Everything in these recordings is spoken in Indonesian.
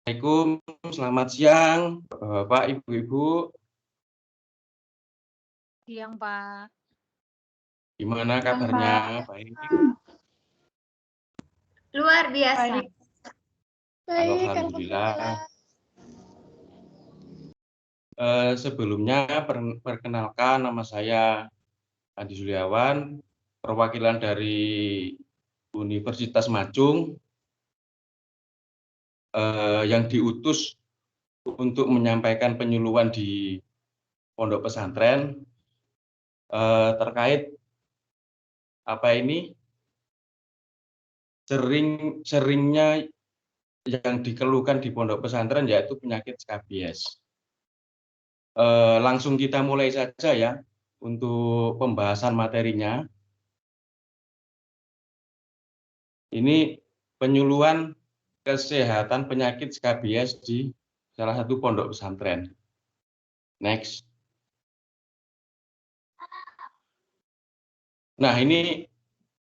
Assalamualaikum, selamat siang, Bapak, Ibu-ibu. Siang, Pak. Gimana Siang, kabarnya? Pak. Baik, Luar biasa. Baik. alhamdulillah. Sebelumnya perkenalkan, nama saya Andi Suliawan, perwakilan dari Universitas Majung, yang diutus untuk menyampaikan penyuluhan di pondok pesantren terkait seringnya yang dikeluhkan di pondok pesantren, yaitu penyakit skabies. Langsung kita mulai saja ya untuk pembahasan materinya. Ini penyuluhan kesehatan penyakit skabies di salah satu pondok pesantren. Next. Nah, ini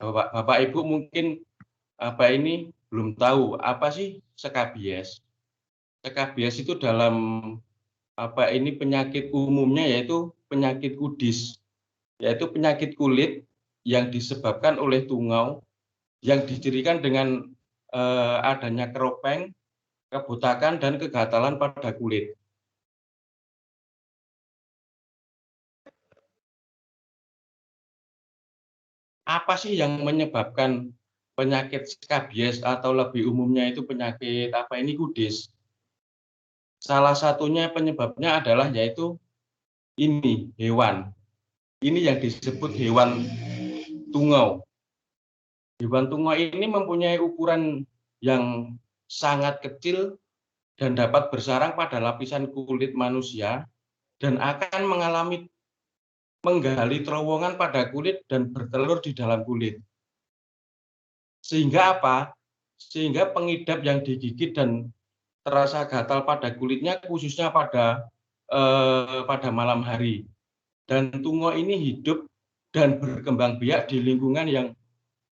Bapak Ibu mungkin belum tahu apa sih skabies. Skabies itu dalam penyakit umumnya yaitu penyakit kudis, yaitu penyakit kulit yang disebabkan oleh tungau yang dicirikan dengan adanya keropeng, kebotakan, dan kegatalan pada kulit. Apa sih yang menyebabkan penyakit skabies atau lebih umumnya itu penyakit kudis? Salah satunya penyebabnya adalah yaitu ini hewan. Ini yang disebut hewan tungau. Hewan tungau ini mempunyai ukuran yang sangat kecil dan dapat bersarang pada lapisan kulit manusia dan akan menggali terowongan pada kulit dan bertelur di dalam kulit. Sehingga apa? Sehingga pengidap yang digigit dan terasa gatal pada kulitnya khususnya pada malam hari. Dan tungau ini hidup dan berkembang biak di lingkungan yang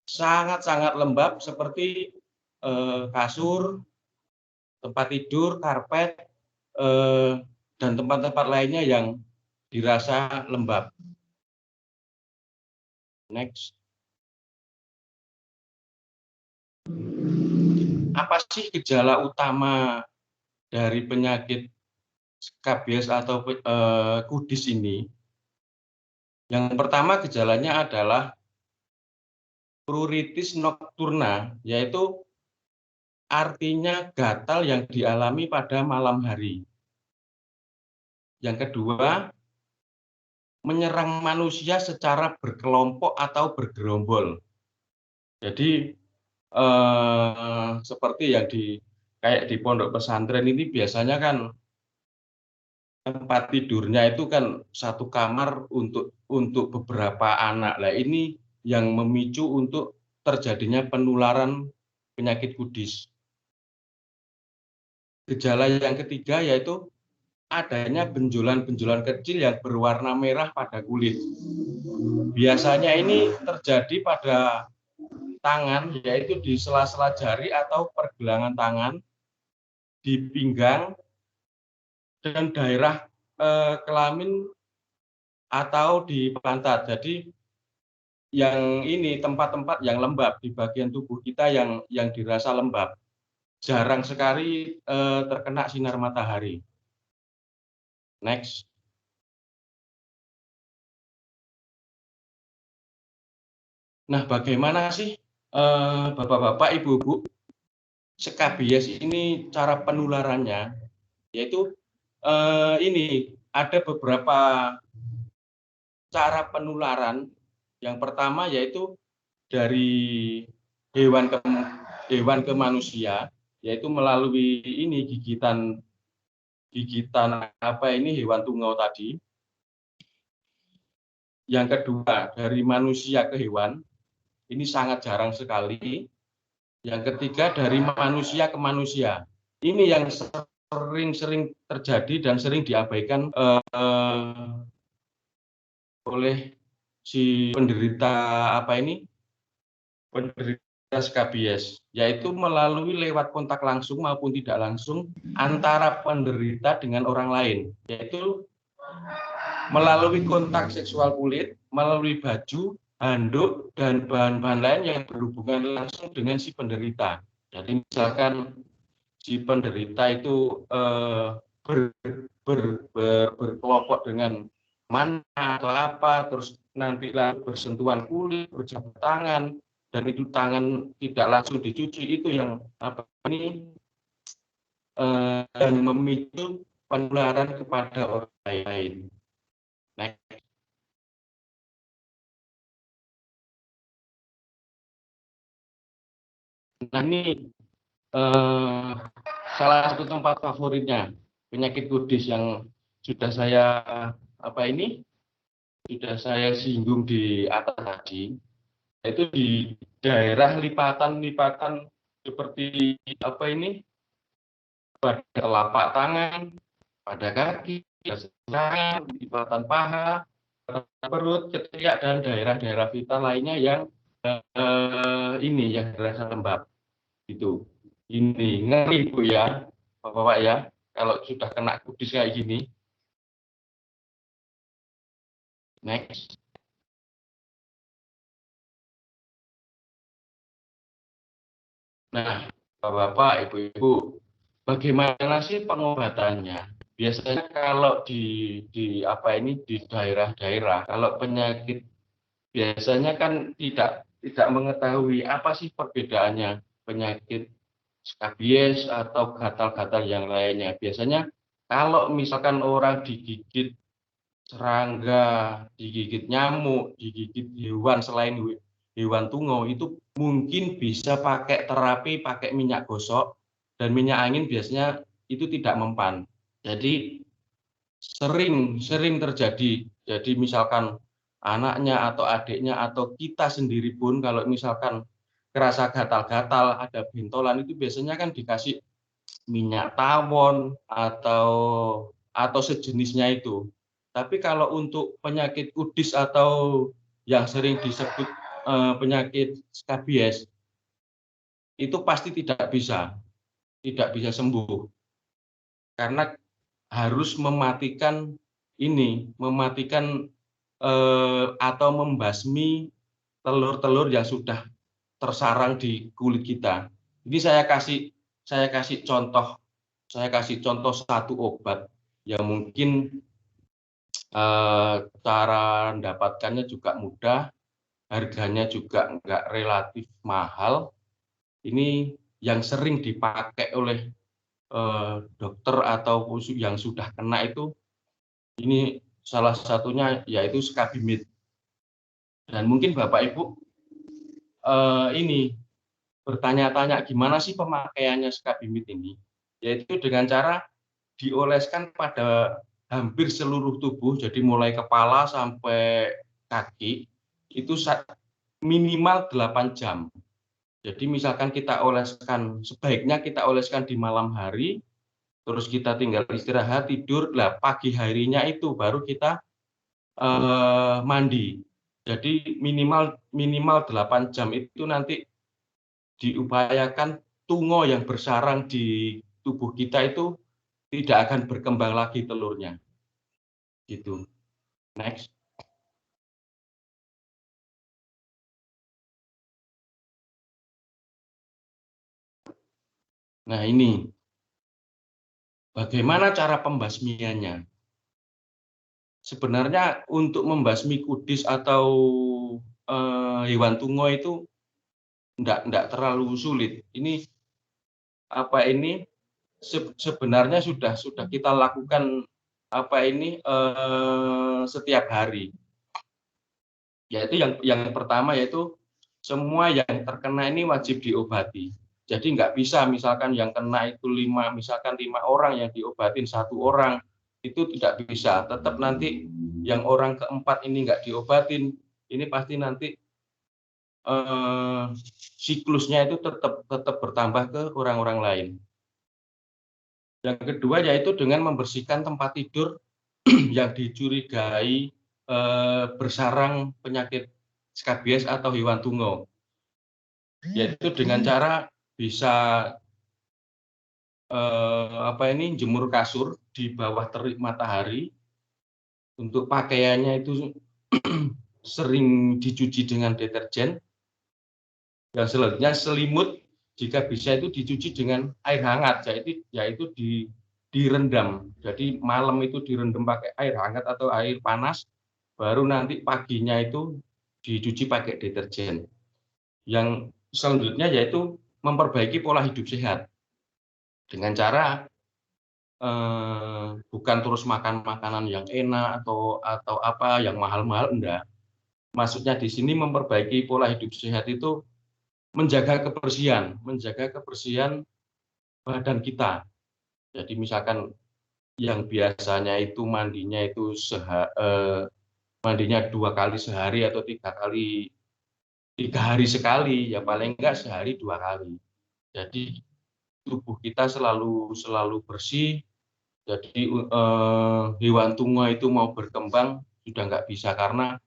sangat-sangat lembab seperti kasur, tempat tidur, karpet, dan tempat-tempat lainnya yang dirasa lembab. Next. Apa sih gejala utama dari penyakit skabies atau kudis ini? Yang pertama gejalanya adalah pruritus nocturna, yaitu artinya gatal yang dialami pada malam hari. Yang kedua, menyerang manusia secara berkelompok atau bergerombol. Jadi seperti yang kayak di pondok pesantren ini biasanya kan tempat tidurnya itu kan satu kamar untuk beberapa anak. Nah, ini yang memicu untuk terjadinya penularan penyakit kudis. Gejala yang ketiga yaitu adanya benjolan-benjolan kecil yang berwarna merah pada kulit. Biasanya ini terjadi pada tangan, yaitu di sela-sela jari atau pergelangan tangan, di pinggang, dan daerah kelamin atau di pantat. Jadi yang ini tempat-tempat yang lembab di bagian tubuh kita yang dirasa lembab. Jarang sekali terkena sinar matahari. Next. Nah, bagaimana sih Bapak-bapak, Ibu-ibu, skabies ini cara penularannya? Yaitu ini ada beberapa cara penularan. Yang pertama yaitu dari hewan ke manusia, yaitu melalui ini gigitan hewan tungau tadi. Yang kedua dari manusia ke hewan, ini sangat jarang sekali. Yang ketiga dari manusia ke manusia. Ini yang sering terjadi dan sering diabaikan oleh si penderita skabies, yaitu melalui lewat kontak langsung maupun tidak langsung antara penderita dengan orang lain, yaitu melalui kontak seksual kulit, melalui baju, handuk, dan bahan-bahan lain yang berhubungan langsung dengan si penderita. Jadi misalkan si penderita itu berkelompok dengan mana atau apa, terus nanti bersentuhan kulit, berjabat tangan, dan itu tangan tidak langsung dicuci, itu yang yang memicu penularan kepada orang lain. Nah ini salah satu tempat favoritnya penyakit kudis yang sudah saya sudah saya singgung di atas tadi, yaitu di daerah lipatan-lipatan seperti pada telapak tangan, pada kaki, tangan, lipatan paha, perut, ketiak, dan daerah-daerah vital lainnya yang yang terasa lembab. Itu ini ngeri Bu ya, Bapak ya, kalau sudah kena kudis kayak gini. Next. Nah, Bapak, Ibu-ibu, bagaimana sih pengobatannya? Biasanya kalau di daerah-daerah, kalau penyakit biasanya kan tidak mengetahui apa sih perbedaannya penyakit skabies atau gatal-gatal yang lainnya. Biasanya kalau misalkan orang digigit serangga, digigit nyamuk, digigit hewan selain hewan tungau, itu mungkin bisa pakai terapi, pakai minyak gosok, dan minyak angin biasanya itu tidak mempan. Jadi sering terjadi. Jadi misalkan anaknya atau adiknya atau kita sendiri pun kalau misalkan kerasa gatal-gatal, ada bentolan, itu biasanya kan dikasih minyak tawon atau sejenisnya itu. Tapi kalau untuk penyakit kudis atau yang sering disebut penyakit skabies, itu pasti tidak bisa sembuh karena harus mematikan atau membasmi telur-telur yang sudah tersarang di kulit kita. Ini saya kasih contoh satu obat yang mungkin cara mendapatkannya juga mudah, harganya juga nggak relatif mahal. Ini yang sering dipakai oleh dokter atau yang sudah kena itu, ini salah satunya yaitu skabimid. Dan mungkin Bapak Ibu ini bertanya-tanya gimana sih pemakaiannya skabimid ini, yaitu dengan cara dioleskan pada hampir seluruh tubuh, jadi mulai kepala sampai kaki, itu minimal 8 jam. Jadi misalkan sebaiknya kita oleskan di malam hari, terus kita tinggal istirahat, tidur, pagi harinya itu baru kita mandi. Jadi minimal 8 jam itu nanti diupayakan tungo yang bersarang di tubuh kita itu tidak akan berkembang lagi telurnya. Gitu. Next. Nah ini, bagaimana cara pembasmiannya? Sebenarnya untuk membasmi kudis atau hewan tungo itu enggak terlalu sulit. Ini sebenarnya sudah kita lakukan setiap hari. Yaitu yang pertama yaitu semua yang terkena ini wajib diobati. Jadi nggak bisa misalkan yang kena itu misalkan 5 orang yang diobatin 1 orang, itu tidak bisa. Tetap nanti yang orang keempat ini nggak diobatin, ini pasti nanti siklusnya itu tetap bertambah ke orang-orang lain. Yang kedua yaitu dengan membersihkan tempat tidur yang dicurigai bersarang penyakit skabies atau hewan tungau. yaitu dengan cara bisa jemur kasur di bawah terik matahari. Untuk pakaiannya itu sering dicuci dengan deterjen. Yang selanjutnya selimut jika bisa itu dicuci dengan air hangat, yaitu direndam. Jadi malam itu direndam pakai air hangat atau air panas, baru nanti paginya itu dicuci pakai deterjen. Yang selanjutnya yaitu memperbaiki pola hidup sehat dengan cara bukan terus makan makanan yang enak atau apa yang mahal-mahal, enggak. Maksudnya di sini memperbaiki pola hidup sehat itu menjaga kebersihan badan kita. Jadi misalkan yang biasanya itu mandinya 2 kali sehari atau 3 hari sekali, ya paling enggak sehari 2 kali. Jadi tubuh kita selalu bersih. Jadi hewan tungau itu mau berkembang sudah nggak bisa karena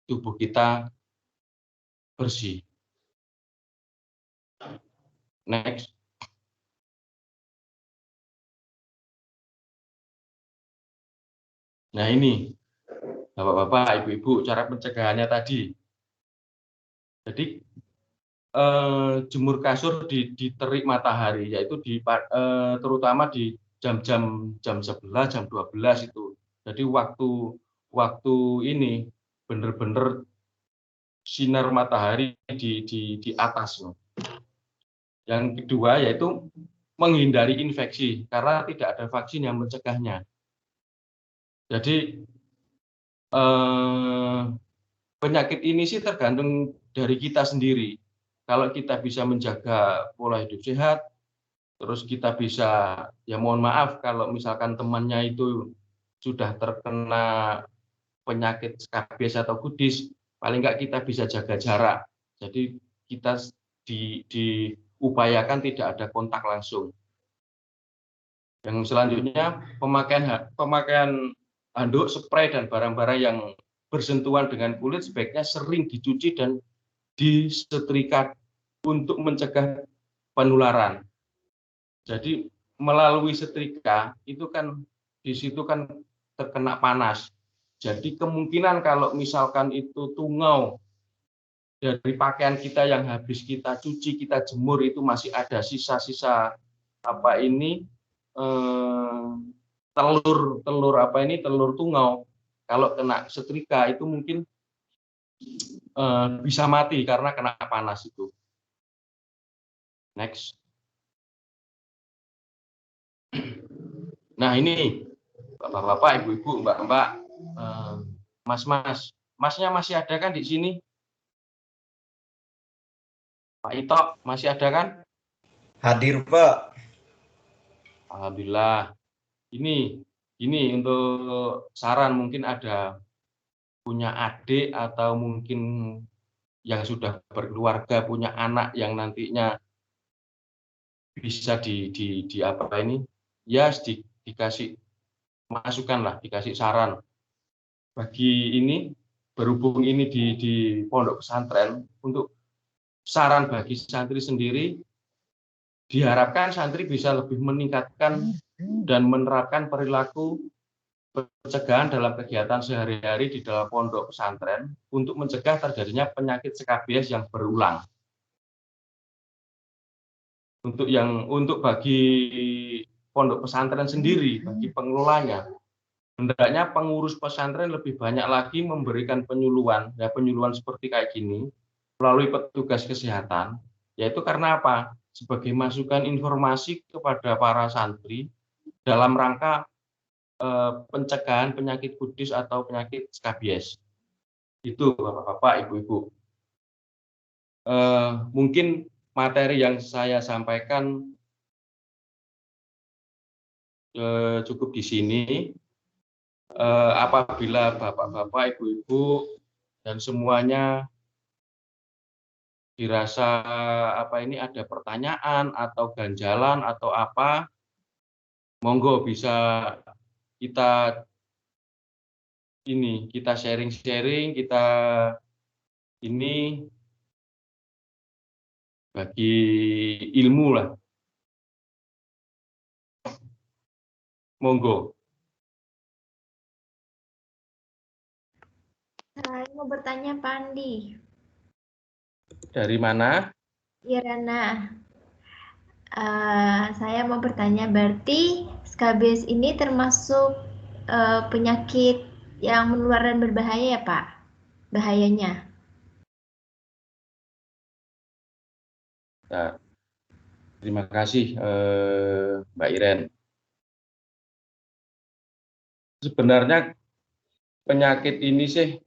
tubuh kita bersih. Next. Nah ini, Bapak-bapak, Ibu-ibu, cara pencegahannya tadi. Jadi jemur kasur di terik matahari, yaitu terutama di jam 11, jam 12 itu. Jadi waktu ini benar-benar sinar matahari di atas. Yang kedua yaitu menghindari infeksi karena tidak ada vaksin yang mencegahnya. Jadi penyakit ini sih tergantung dari kita sendiri. Kalau kita bisa menjaga pola hidup sehat, terus kita bisa, ya mohon maaf kalau misalkan temannya itu sudah terkena penyakit skabies atau kudis, paling nggak kita bisa jaga jarak. Jadi kita diupayakan tidak ada kontak langsung. Yang selanjutnya pemakaian handuk, spray dan barang-barang yang bersentuhan dengan kulit sebaiknya sering dicuci dan disetrika untuk mencegah penularan. Jadi melalui setrika itu kan di situ kan terkena panas. Jadi kemungkinan kalau misalkan itu tungau dari pakaian kita yang habis kita cuci, kita jemur itu masih ada sisa-sisa telur tungau. Kalau kena setrika itu mungkin bisa mati karena kena panas itu. Next. Nah ini Bapak-bapak, Ibu-ibu, Mbak-mbak, Mas-mas, Masnya masih ada kan di sini? Pak Ito masih ada kan? Hadir, Pak. Alhamdulillah. Ini untuk saran, mungkin ada punya adik atau mungkin yang sudah berkeluarga, punya anak yang nantinya bisa dikasih masukan lah, dikasih saran. Bagi ini, berhubung ini di pondok pesantren, untuk saran bagi santri sendiri, diharapkan santri bisa lebih meningkatkan dan menerapkan perilaku pencegahan dalam kegiatan sehari-hari di dalam pondok pesantren untuk mencegah terjadinya penyakit skabies yang berulang. Untuk bagi pondok pesantren sendiri, bagi pengelolanya, hendaknya pengurus pesantren lebih banyak lagi memberikan penyuluhan seperti kayak gini melalui petugas kesehatan, yaitu karena apa? Sebagai masukan informasi kepada para santri dalam rangka pencegahan penyakit kudis atau penyakit skabies. Itu Bapak-bapak, Ibu-ibu. Mungkin materi yang saya sampaikan cukup di sini. Apabila Bapak-bapak, Ibu-ibu dan semuanya dirasa ada pertanyaan atau ganjalan atau apa, monggo bisa kita sharing-sharing, kita bagi ilmu lah. Monggo. Saya mau bertanya Pak Andi. Dari mana? Irana. Saya mau bertanya, berarti skabies ini termasuk penyakit yang menular dan berbahaya ya Pak? Bahayanya. Nah, terima kasih Mbak Iren. Sebenarnya penyakit ini sih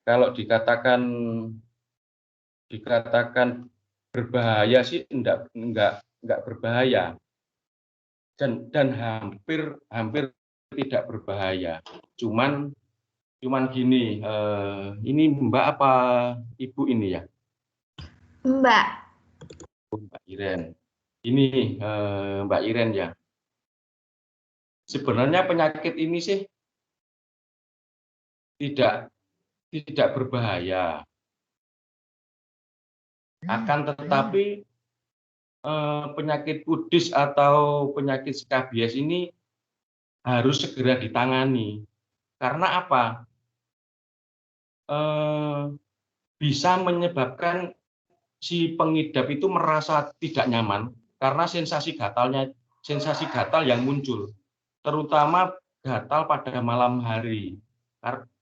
kalau dikatakan berbahaya sih enggak berbahaya dan hampir tidak berbahaya. Cuman gini, ini Mbak apa Ibu ini ya? Mbak. Mbak Iren. Ini Mbak Iren ya. Sebenarnya penyakit ini sih tidak berbahaya. Akan tetapi penyakit kudis atau penyakit skabies ini harus segera ditangani. Karena apa? Bisa menyebabkan si pengidap itu merasa tidak nyaman karena sensasi gatal yang muncul, terutama gatal pada malam hari.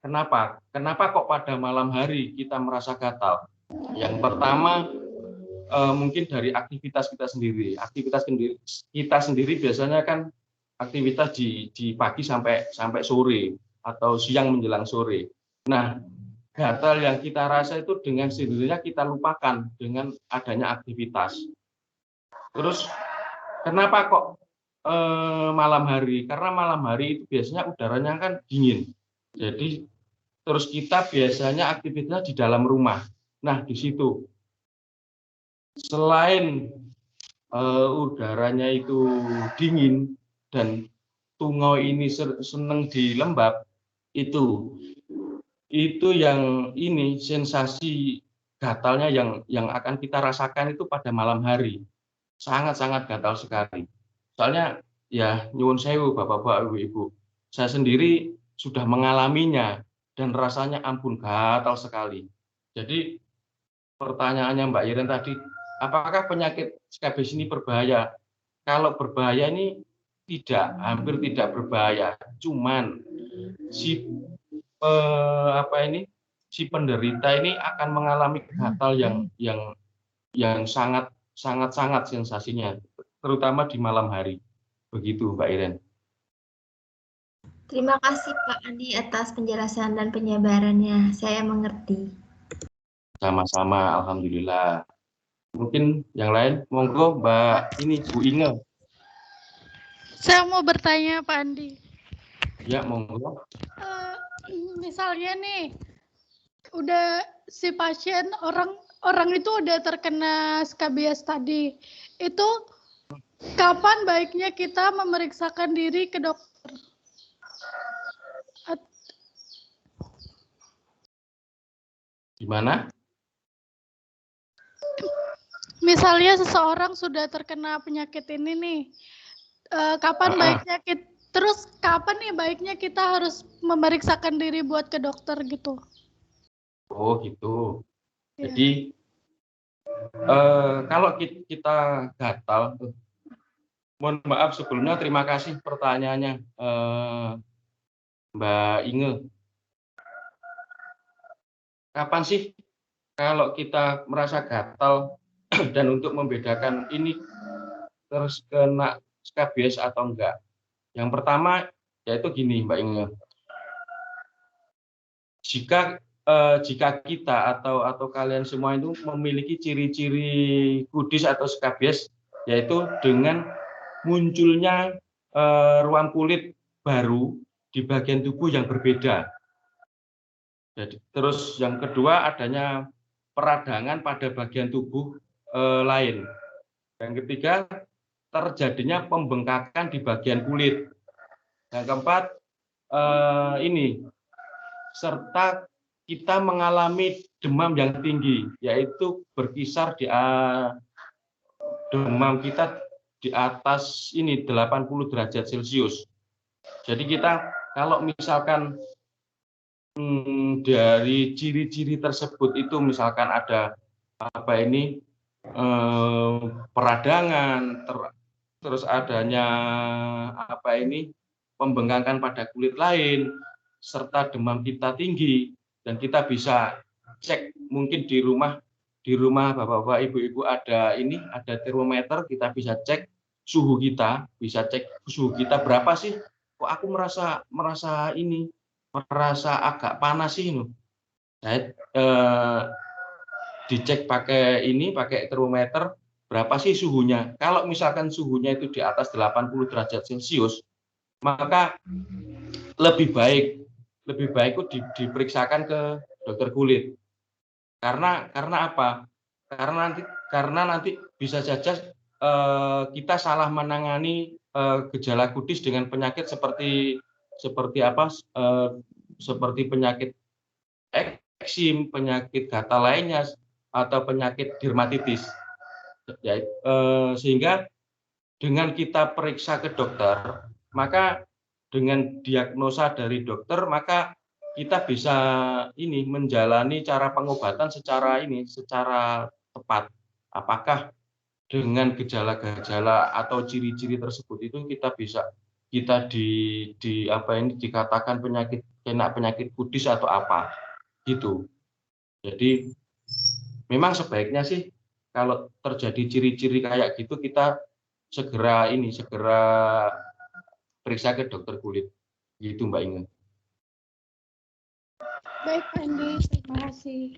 Kenapa? Kenapa kok pada malam hari kita merasa gatal? Yang pertama mungkin dari aktivitas kita sendiri. Kita sendiri biasanya kan aktivitas di pagi sampai sore atau siang menjelang sore. Nah, gatal yang kita rasa itu dengan sendirinya kita lupakan dengan adanya aktivitas. Terus kenapa kok malam hari? Karena malam hari itu biasanya udaranya kan dingin. Jadi terus kita biasanya aktivitas di dalam rumah. Nah, di situ selain udaranya itu dingin dan tungau ini senang di lembab, itu yang sensasi gatalnya yang akan kita rasakan itu pada malam hari sangat gatal sekali. Soalnya ya nyuwun sewu Bapak-bapak Ibu-ibu, saya sendiri sudah mengalaminya dan rasanya ampun gatal sekali. Jadi pertanyaannya Mbak Iren tadi, apakah penyakit skabies ini berbahaya? Kalau berbahaya ini hampir tidak berbahaya. Cuman si si penderita ini akan mengalami gatal yang sangat sensasinya, terutama di malam hari. Begitu Mbak Iren. Terima kasih Pak Andi atas penjelasan dan penyabarannya. Saya mengerti. Sama-sama, alhamdulillah. Mungkin yang lain, monggo Mbak Bu Inge. Saya mau bertanya Pak Andi. Ya, monggo. Misalnya nih, udah si pasien orang itu udah terkena skabies tadi, itu kapan baiknya kita memeriksakan diri ke dokter? Gimana? Misalnya seseorang sudah terkena penyakit ini nih, kapan baiknya kita harus memeriksakan diri buat ke dokter gitu? Oh gitu. Ya. Jadi kalau kita gatal, mohon maaf sebelumnya, terima kasih pertanyaannya Mbak Inge. Kapan sih kalau kita merasa gatal dan untuk membedakan ini terus kena skabies atau enggak? Yang pertama yaitu gini Mbak Inge. Jika kita atau kalian semua itu memiliki ciri-ciri kudis atau skabies, yaitu dengan munculnya ruang kulit baru di bagian tubuh yang berbeda. Jadi, terus yang kedua adanya peradangan pada bagian tubuh lain. Yang ketiga terjadinya pembengkakan di bagian kulit. Yang keempat serta kita mengalami demam yang tinggi, yaitu berkisar demam kita di atas ini 80 derajat Celcius. Jadi kita kalau misalkan dari ciri-ciri tersebut itu misalkan ada peradangan, terus adanya pembengkakan pada kulit lain, serta demam kita tinggi, dan kita bisa cek mungkin di rumah bapak-bapak, ibu-ibu ada termometer, kita bisa cek suhu kita, berapa sih? Kok aku merasa agak panas sih ini. Saya dicek pakai termometer, berapa sih suhunya. Kalau misalkan suhunya itu di atas 80 derajat Celcius, maka lebih baik diperiksakan ke dokter kulit. Karena apa? Karena nanti bisa saja kita salah menangani gejala kudis dengan penyakit seperti penyakit eksim, penyakit gatal lainnya, atau penyakit dermatitis. Sehingga dengan kita periksa ke dokter, maka dengan diagnosa dari dokter, maka kita bisa menjalani cara pengobatan secara tepat. Apakah dengan gejala-gejala atau ciri-ciri tersebut itu dikatakan penyakit kudis atau apa gitu. Jadi memang sebaiknya sih kalau terjadi ciri-ciri kayak gitu kita segera periksa ke dokter kulit gitu, Mbak Inge. Baik, Andi, terima kasih.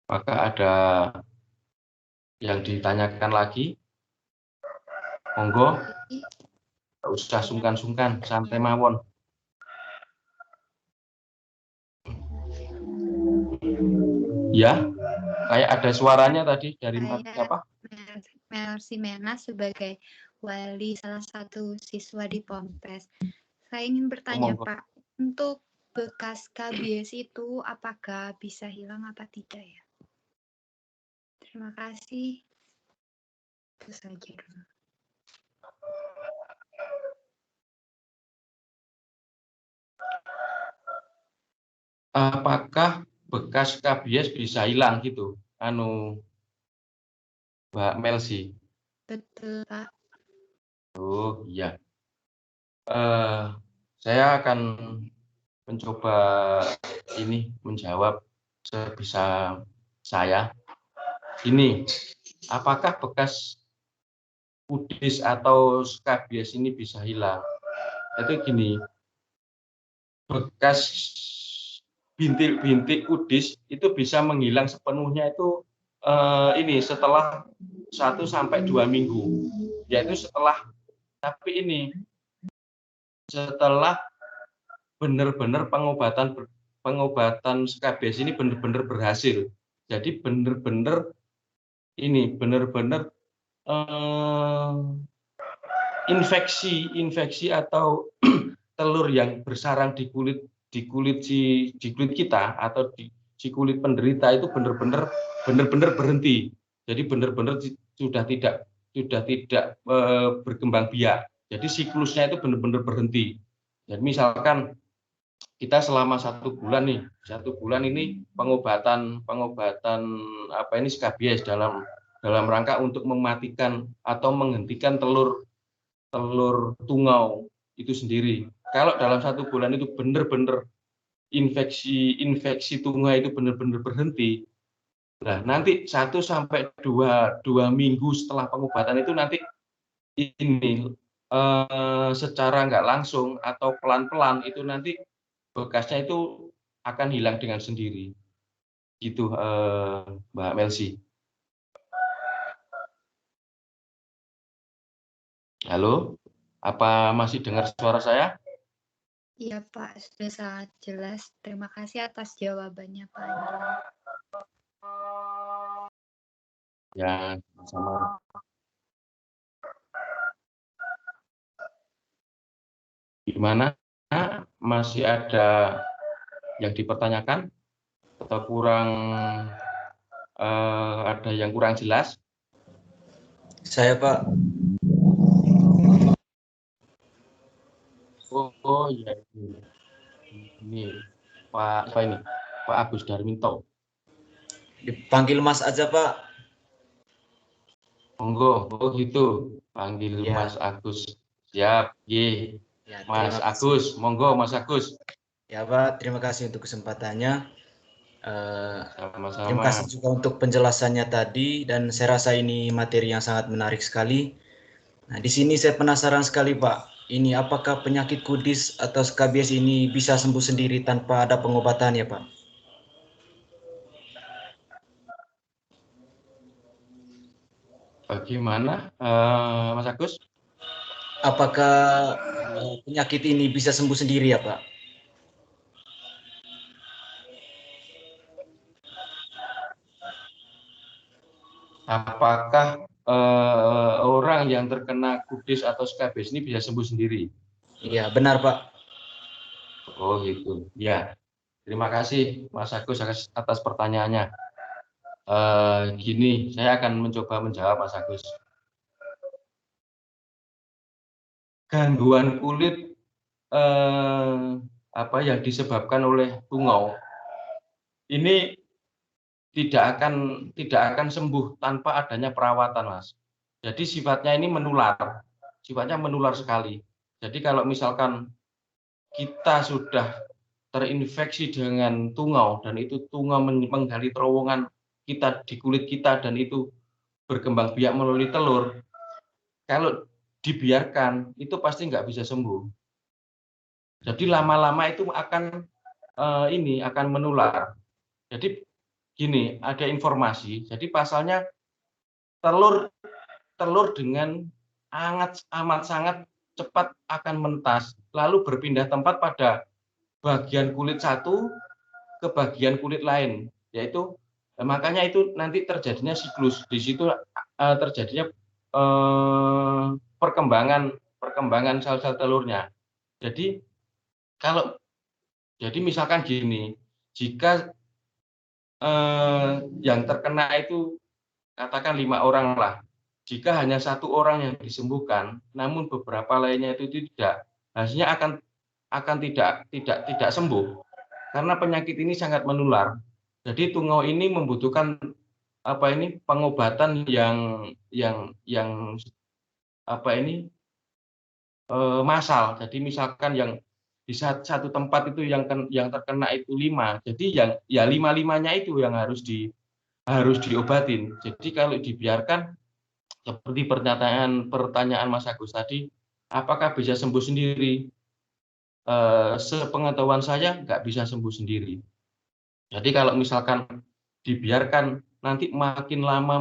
Apakah ada yang ditanyakan lagi? Monggo, nggak usah sungkan-sungkan, santai mawon. Ya, kayak ada suaranya tadi dari siapa? Mercy Mena sebagai wali salah satu siswa di Ponpes. Saya ingin bertanya, Pak, untuk bekas KBS itu apakah bisa hilang apa tidak ya? Terima kasih. Itu saja dulu. Apakah bekas KBS bisa hilang gitu? Mbak Melsi. Betul, Pak. Oh iya. Saya akan mencoba menjawab sebisa saya. Ini, apakah bekas kudis atau skabies ini bisa hilang? Itu gini, bekas bintik-bintik kudis itu bisa menghilang sepenuhnya itu setelah 1 sampai 2 minggu. Yaitu setelah benar-benar pengobatan skabies ini benar-benar berhasil. Jadi benar-benar infeksi atau telur yang bersarang di kulit kita atau di kulit penderita itu benar-benar berhenti. Jadi benar-benar sudah tidak berkembang biak. Jadi siklusnya itu benar-benar berhenti. Jadi misalkan kita selama 1 bulan ini pengobatan skabies dalam rangka untuk mematikan atau menghentikan telur tungau itu sendiri. Kalau dalam 1 bulan itu benar-benar infeksi tungau itu benar-benar berhenti. Nah, nanti 1 sampai 2 minggu setelah pengobatan itu nanti secara nggak langsung atau pelan-pelan itu nanti bekasnya itu akan hilang dengan sendiri. Gitu, Mbak Melsi. Halo, apa masih dengar suara saya? Iya, Pak, sudah sangat jelas. Terima kasih atas jawabannya, Pak. Ya, sama. Gimana? Masih ada yang dipertanyakan atau kurang ada yang kurang jelas? Saya Pak. Oh ya, ini Pak siapa ini? Pak Agus Darminto. Dipanggil Mas aja Pak. Monggo, oh gitu. Panggil Ya. Mas Agus. Siap, ye. Ya, Mas terima kasih. Agus, monggo Mas Agus. Ya Pak, terima kasih untuk kesempatannya. Terima Sama-sama. kasih juga untuk penjelasannya tadi, dan saya rasa ini materi yang sangat menarik sekali. Nah, di sini saya penasaran sekali Pak. Ini apakah penyakit kudis atau skabies ini bisa sembuh sendiri tanpa ada pengobatan ya Pak? Bagaimana, Mas Agus? Apakah penyakit ini bisa sembuh sendiri ya Pak? Apakah orang yang terkena kudis atau skabies ini bisa sembuh sendiri? Iya, benar Pak. Oh gitu. Ya, terima kasih Mas Agus atas pertanyaannya. Gini, saya akan mencoba menjawab Mas Agus. Gangguan kulit apa yang disebabkan oleh tungau ini tidak akan sembuh tanpa adanya perawatan, Mas. Jadi sifatnya ini menular, sifatnya menular sekali. Jadi kalau misalkan kita sudah terinfeksi dengan tungau dan itu tungau menggali terowongan kita di kulit kita dan itu berkembang biak melalui telur, kalau dibiarkan itu pasti nggak bisa sembuh. Jadi lama-lama itu akan akan menular. Jadi gini, ada informasi. Jadi pasalnya telur dengan amat sangat cepat akan mentas, lalu berpindah tempat pada bagian kulit satu ke bagian kulit lain, yaitu makanya itu nanti terjadinya siklus. Di situ terjadinya perkembangan sel-sel telurnya. Jadi misalkan gini, jika yang terkena itu katakan 5 orang lah, jika hanya 1 orang yang disembuhkan, namun beberapa lainnya itu tidak, hasilnya akan tidak sembuh karena penyakit ini sangat menular. Jadi tungau ini membutuhkan pengobatan yang massal. Jadi misalkan yang di satu tempat itu yang terkena itu 5, jadi yang ya 5-5-nya itu yang harus diobatin. Jadi kalau dibiarkan seperti pertanyaan Mas Agus tadi, apakah bisa sembuh sendiri? Sepengetahuan saya nggak bisa sembuh sendiri. Jadi kalau misalkan dibiarkan nanti makin lama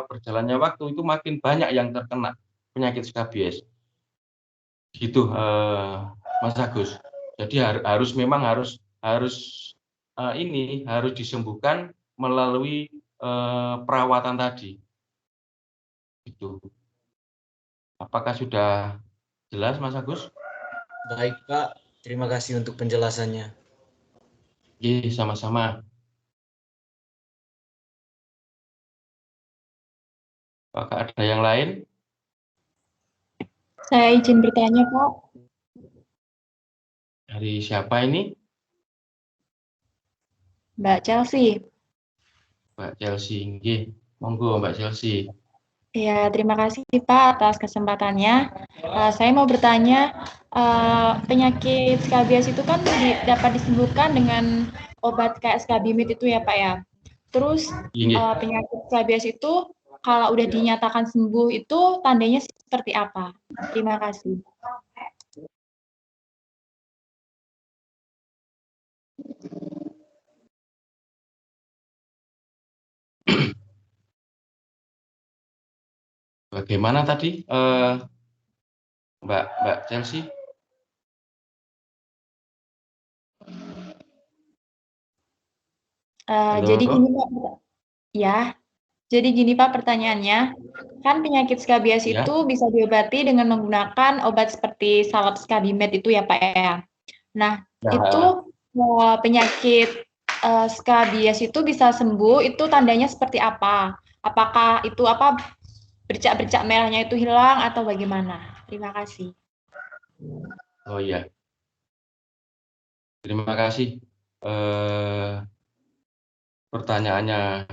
berjalannya waktu itu makin banyak yang terkena penyakit skabies. Gitu, Mas Agus. Jadi harus disembuhkan melalui perawatan tadi. Itu. Apakah sudah jelas, Mas Agus? Baik Pak, terima kasih untuk penjelasannya. Iya, sama-sama. Apakah ada yang lain? Saya izin bertanya, Pak. Dari siapa ini? Mbak Chelsea. Mbak Chelsea. Nggih, monggo Mbak Chelsea. Ya, terima kasih Pak atas kesempatannya. Saya mau bertanya, penyakit skabies itu kan dapat disembuhkan dengan obat kayak skabimid itu ya Pak ya. Terus penyakit skabies itu kalau udah dinyatakan sembuh itu tandanya seperti apa? Terima kasih. Bagaimana tadi, Mbak Chelsea? Jadi gini Pak, ya. Jadi gini Pak pertanyaannya, kan penyakit skabies Ya. itu bisa diobati dengan menggunakan obat seperti salep Skabimed itu ya Pak ya. Nah, Nah, itu penyakit skabies itu bisa sembuh, itu tandanya seperti apa? Apakah itu bercak-bercak merahnya itu hilang atau bagaimana? Terima kasih. oh iya. Terima kasih pertanyaannya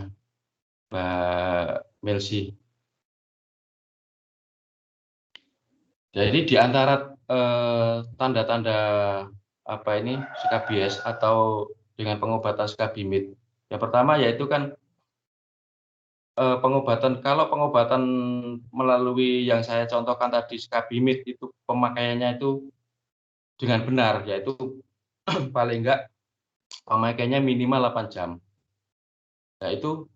Mbak Melsi. Jadi di antara tanda-tanda apa ini skabies atau dengan pengobatan Skabimid, yang pertama yaitu kan pengobatan, kalau pengobatan melalui yang saya contohkan tadi Skabimid itu pemakaiannya itu dengan benar, yaitu paling enggak pemakaiannya minimal 8 jam. Nah itu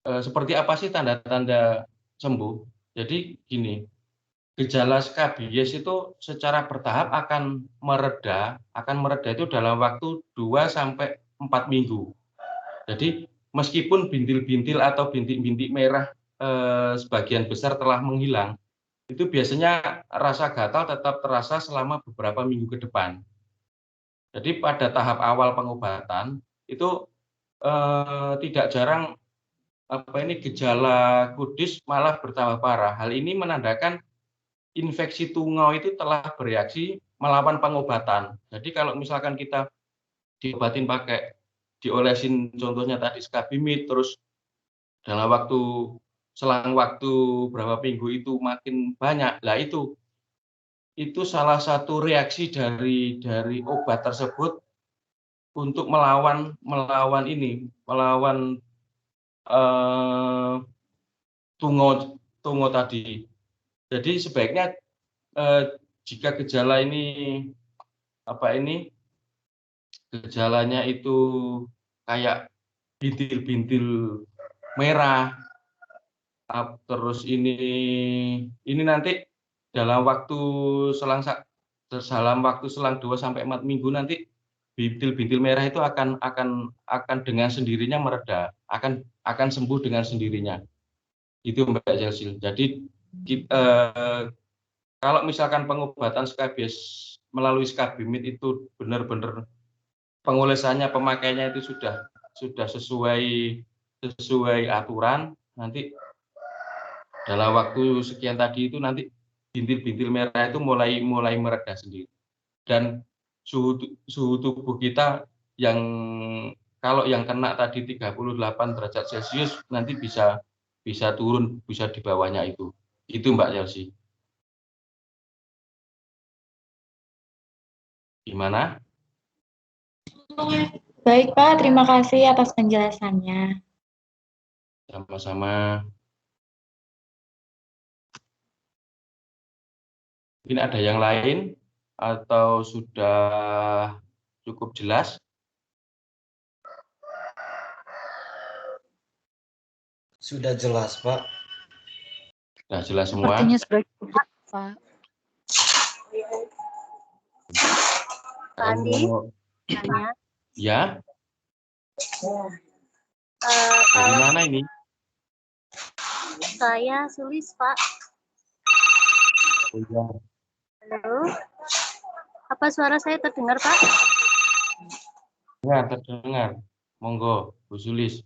seperti apa sih tanda-tanda sembuh? Jadi gini, gejala skabies itu secara bertahap akan mereda itu dalam waktu 2 sampai 4 minggu. Jadi meskipun bintil-bintil atau bintik-bintik merah sebagian besar telah menghilang, itu biasanya rasa gatal tetap terasa selama beberapa minggu ke depan. Jadi pada tahap awal pengobatan itu tidak jarang gejala kudis malah bertambah parah. Hal ini menandakan infeksi tungau itu telah bereaksi melawan pengobatan. Jadi kalau misalkan kita diobatin pakai diolesin contohnya tadi Skabimid, terus dalam selang waktu berapa minggu itu makin banyak. Lah itu salah satu reaksi dari obat tersebut untuk melawan tungau tadi. Jadi sebaiknya jika gejala ini gejalanya itu kayak bintil-bintil merah, terus ini nanti dalam waktu selang 2 sampai 4 minggu nanti bintil-bintil merah itu akan dengan sendirinya mereda, akan sembuh dengan sendirinya. Itu Mbak Chelsea. Jadi kalau misalkan pengobatan skabies melalui Skabimid itu benar-benar pengolesannya, pemakaiannya itu sudah sesuai aturan, nanti dalam waktu sekian tadi itu nanti bintil-bintil merah itu mulai mereda sendiri. Dan suhu tubuh kita yang kalau yang kena tadi 38 derajat Celcius nanti bisa turun, bisa di bawahnya itu. Itu Mbak Chelsea. Gimana? Baik Pak, terima kasih atas penjelasannya. Sama-sama. Mungkin ada yang lain atau sudah cukup jelas? Sudah jelas, Pak. Sudah jelas semua? Sepertinya sudah cukup, Pak. Andi, tanya. Ya. Dari mana ini? Saya Sulis, Pak. Oh, ya. Halo. Apa suara saya terdengar, Pak? Ya, terdengar. Monggo, Bu Sulis.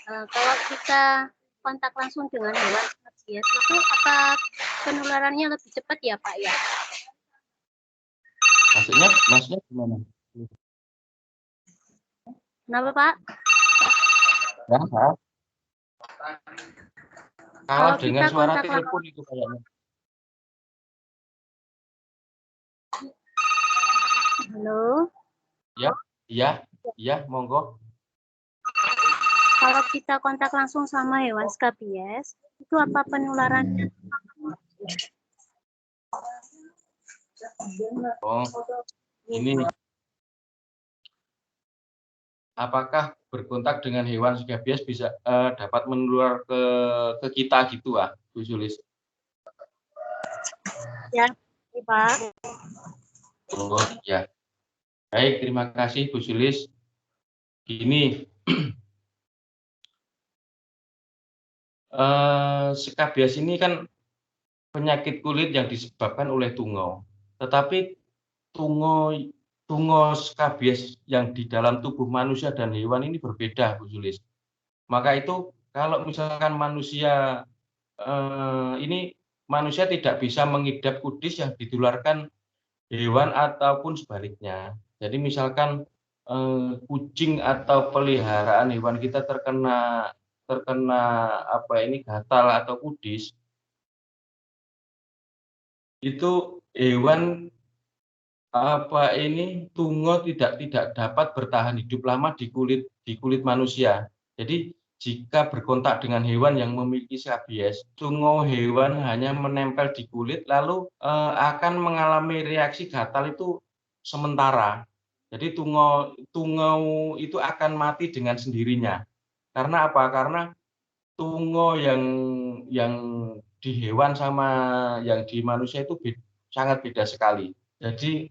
Kalau kita kontak langsung dengan hewan skabies itu apa penularannya lebih cepat ya, Pak ya? Maksudnya gimana? Kenapa, Pak? Ya, Pak. Kalau Kalau dengar kita suara kontak telepon itu kayaknya. Halo. Ya, monggo. Kalau kita kontak langsung sama hewan skabies, itu apa penularannya? Oh, ini apakah berkontak dengan hewan skabies bisa dapat menular ke kita gitu, Bu Sulis? Ya, Pak. Oh, ya. Baik, terima kasih Bu Sulis. Gini, Skabies ini kan penyakit kulit yang disebabkan oleh tungau. Tetapi tungau skabies yang di dalam tubuh manusia dan hewan ini berbeda, Bu Sulis. Maka itu kalau misalkan manusia ini manusia tidak bisa mengidap kudis yang ditularkan hewan ataupun sebaliknya. Jadi misalkan kucing atau peliharaan hewan kita terkena gatal atau kudis, itu hewan tungau tidak dapat bertahan hidup lama di kulit manusia. Jadi jika berkontak dengan hewan yang memiliki skabies, tungau hewan hanya menempel di kulit lalu akan mengalami reaksi gatal itu sementara. Jadi tungau itu akan mati dengan sendirinya. Karena apa? Karena tungau yang di hewan sama yang di manusia itu sangat beda sekali. Jadi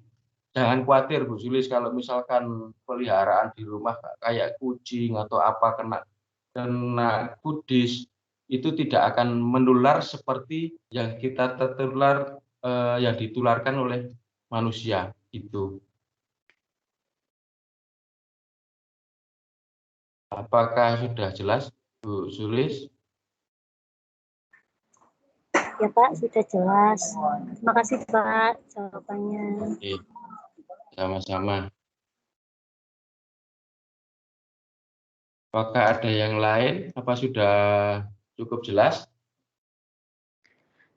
jangan khawatir Bu Sulis kalau misalkan peliharaan di rumah kayak kucing atau apa kena kudis itu tidak akan menular seperti yang kita tertular yang ditularkan oleh manusia itu. Apakah sudah jelas Bu Sulis? Ya Pak, sudah jelas. Terima kasih Pak jawabannya. Oke. Sama-sama. Apakah ada yang lain? Apa sudah cukup jelas?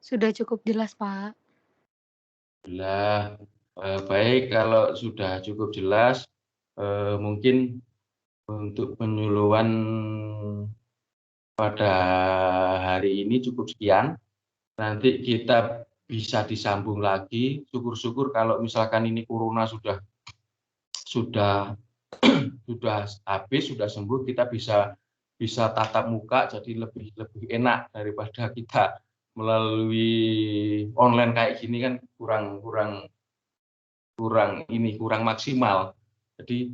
Sudah cukup jelas, Pak. Baik, kalau sudah cukup jelas, mungkin untuk penyuluhan pada hari ini cukup sekian. Nanti kita bisa disambung lagi. Syukur-syukur kalau misalkan ini corona sudah habis, sudah sembuh, kita bisa tatap muka, jadi lebih enak daripada kita melalui online kayak gini kan kurang maksimal. Jadi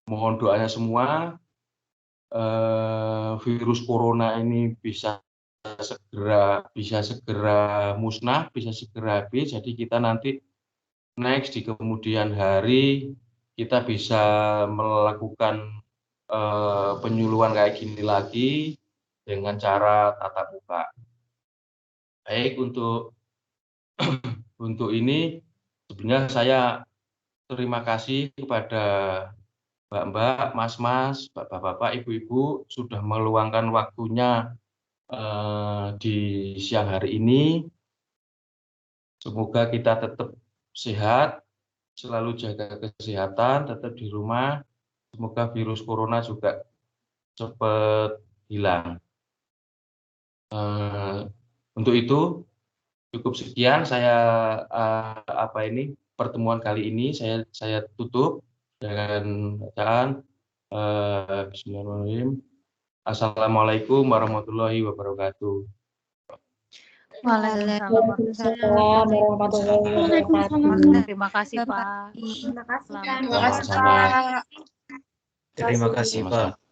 mohon doanya semua virus corona ini bisa segera musnah, bisa segera habis. Jadi kita nanti next di kemudian hari kita bisa melakukan penyuluhan kayak gini lagi dengan cara tatap muka. Baik, untuk ini sebenarnya saya terima kasih kepada Mbak-mbak, Mas-mas, Bapak-bapak, Ibu-ibu sudah meluangkan waktunya di siang hari ini. Semoga kita tetap sehat, selalu jaga kesehatan, tetap di rumah. Semoga virus corona juga cepat hilang. Untuk itu cukup sekian pertemuan kali ini saya tutup dengan bacaan Bismillahirrahmanirrahim. Assalamualaikum warahmatullahi wabarakatuh. Waalaikumsalam warahmatullahi wabarakatuh. Terima kasih, Pak. Terima kasih, Pak. Terima kasih, Pak.